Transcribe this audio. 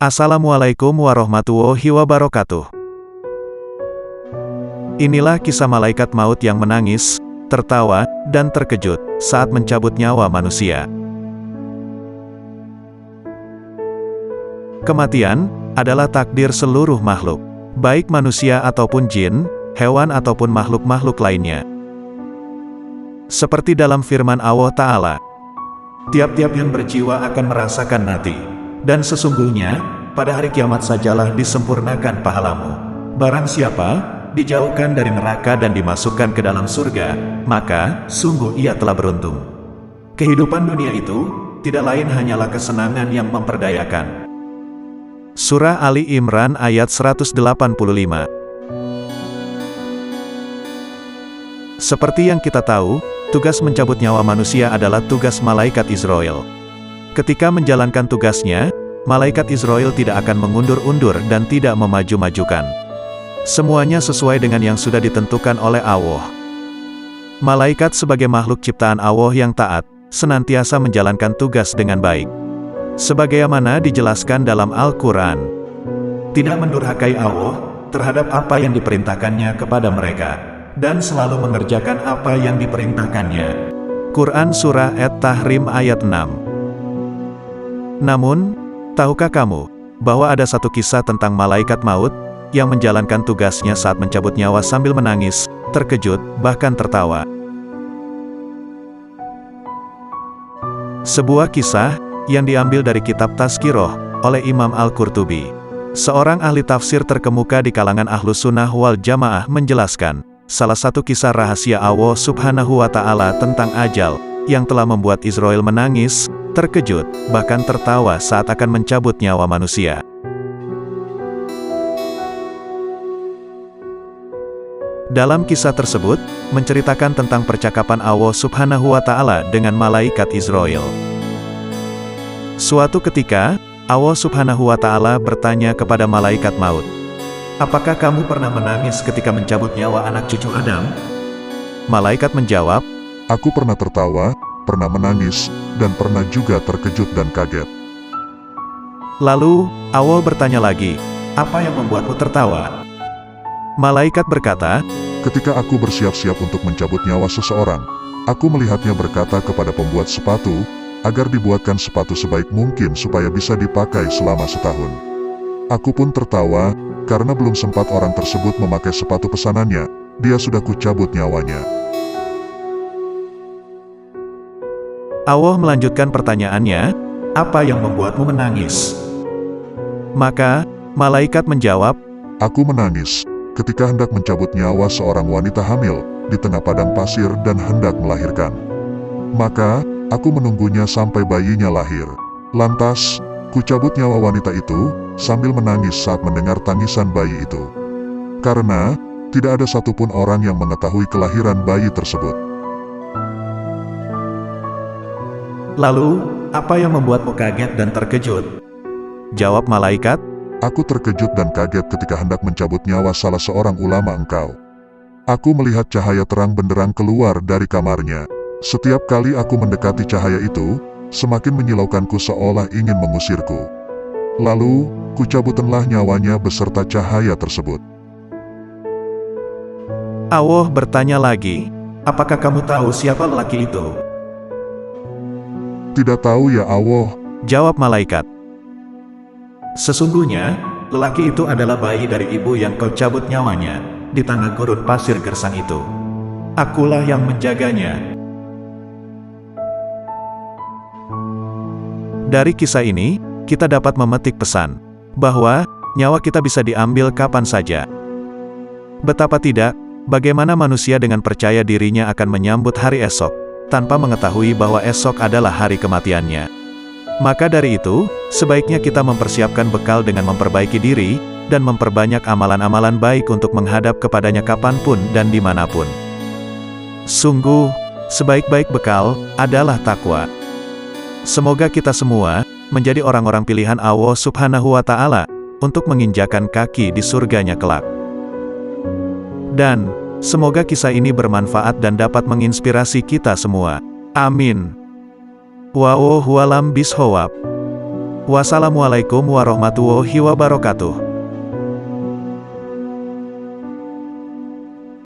Assalamualaikum warahmatullahi wabarakatuh. Inilah kisah malaikat maut yang menangis, tertawa, dan terkejut saat mencabut nyawa manusia. Kematian adalah takdir seluruh makhluk, baik manusia ataupun jin, hewan ataupun makhluk-makhluk lainnya. Seperti dalam firman Allah Ta'ala, tiap-tiap yang berjiwa akan merasakan mati, dan sesungguhnya, pada hari kiamat sajalah disempurnakan pahalamu. Barang siapa dijauhkan dari neraka dan dimasukkan ke dalam surga, maka sungguh ia telah beruntung. Kehidupan dunia itu tidak lain hanyalah kesenangan yang memperdayakan. Surah Ali Imran ayat 185. Seperti yang kita tahu, tugas mencabut nyawa manusia adalah tugas malaikat Israel. Ketika menjalankan tugasnya, malaikat Israel tidak akan mengundur-undur dan tidak memaju-majukan. Semuanya sesuai dengan yang sudah ditentukan oleh Allah. Malaikat sebagai makhluk ciptaan Allah yang taat, senantiasa menjalankan tugas dengan baik. Sebagaimana dijelaskan dalam Al-Quran, tidak mendurhakai Allah terhadap apa yang diperintahkannya kepada mereka, dan selalu mengerjakan apa yang diperintahkannya. Quran Surah At-Tahrim ayat 6. Namun, tahukah kamu, bahwa ada satu kisah tentang malaikat maut, yang menjalankan tugasnya saat mencabut nyawa sambil menangis, terkejut, bahkan tertawa. Sebuah kisah, yang diambil dari kitab Tazkiroh, oleh Imam Al-Qurtubi. Seorang ahli tafsir terkemuka di kalangan Ahlus Sunnah wal Jamaah menjelaskan, salah satu kisah rahasia Allah Subhanahu wa Ta'ala tentang ajal, yang telah membuat Israel menangis, terkejut, bahkan tertawa saat akan mencabut nyawa manusia. Dalam kisah tersebut, menceritakan tentang percakapan Allah Subhanahu wa Ta'ala dengan malaikat Israel. Suatu ketika, Allah Subhanahu wa Ta'ala bertanya kepada malaikat maut, "Apakah kamu pernah menangis ketika mencabut nyawa anak cucu Adam?" Malaikat menjawab, "Aku pernah tertawa, pernah menangis, dan pernah juga terkejut dan kaget." Lalu, Allah bertanya lagi, "Apa yang membuatmu tertawa?" Malaikat berkata, "Ketika aku bersiap-siap untuk mencabut nyawa seseorang, aku melihatnya berkata kepada pembuat sepatu, agar dibuatkan sepatu sebaik mungkin supaya bisa dipakai selama setahun. Aku pun tertawa, karena belum sempat orang tersebut memakai sepatu pesanannya, dia sudah kucabut nyawanya." Allah melanjutkan pertanyaannya, "Apa yang membuatmu menangis?" Maka, malaikat menjawab, "Aku menangis ketika hendak mencabut nyawa seorang wanita hamil di tengah padang pasir dan hendak melahirkan. Maka, aku menunggunya sampai bayinya lahir. Lantas, kucabut nyawa wanita itu sambil menangis saat mendengar tangisan bayi itu. Karena, tidak ada satupun orang yang mengetahui kelahiran bayi tersebut." "Lalu, apa yang membuatmu kaget dan terkejut?" Jawab malaikat, "Aku terkejut dan kaget ketika hendak mencabut nyawa salah seorang ulama engkau. Aku melihat cahaya terang benderang keluar dari kamarnya. Setiap kali aku mendekati cahaya itu, semakin menyilaukanku seolah ingin mengusirku. Lalu, kucabutanlah nyawanya beserta cahaya tersebut." Allah bertanya lagi, "Apakah kamu tahu siapa lelaki itu?" "Tidak tahu ya Allah." Jawab malaikat, "Sesungguhnya, lelaki itu adalah bayi dari ibu yang kau cabut nyawanya, di tengah gurun pasir gersang itu. Akulah yang menjaganya." Dari kisah ini, kita dapat memetik pesan, bahwa, nyawa kita bisa diambil kapan saja. Betapa tidak, bagaimana manusia dengan percaya dirinya akan menyambut hari esok, tanpa mengetahui bahwa esok adalah hari kematiannya. Maka dari itu, sebaiknya kita mempersiapkan bekal dengan memperbaiki diri, dan memperbanyak amalan-amalan baik untuk menghadap kepadanya kapanpun dan dimanapun. Sungguh, sebaik-baik bekal adalah takwa. Semoga kita semua menjadi orang-orang pilihan Allah Subhanahu wa Ta'ala untuk menginjakan kaki di surganya kelak. Dan semoga kisah ini bermanfaat dan dapat menginspirasi kita semua. Amin. Wallahu a'lam bishawab. Wassalamualaikum warahmatullahi wabarakatuh.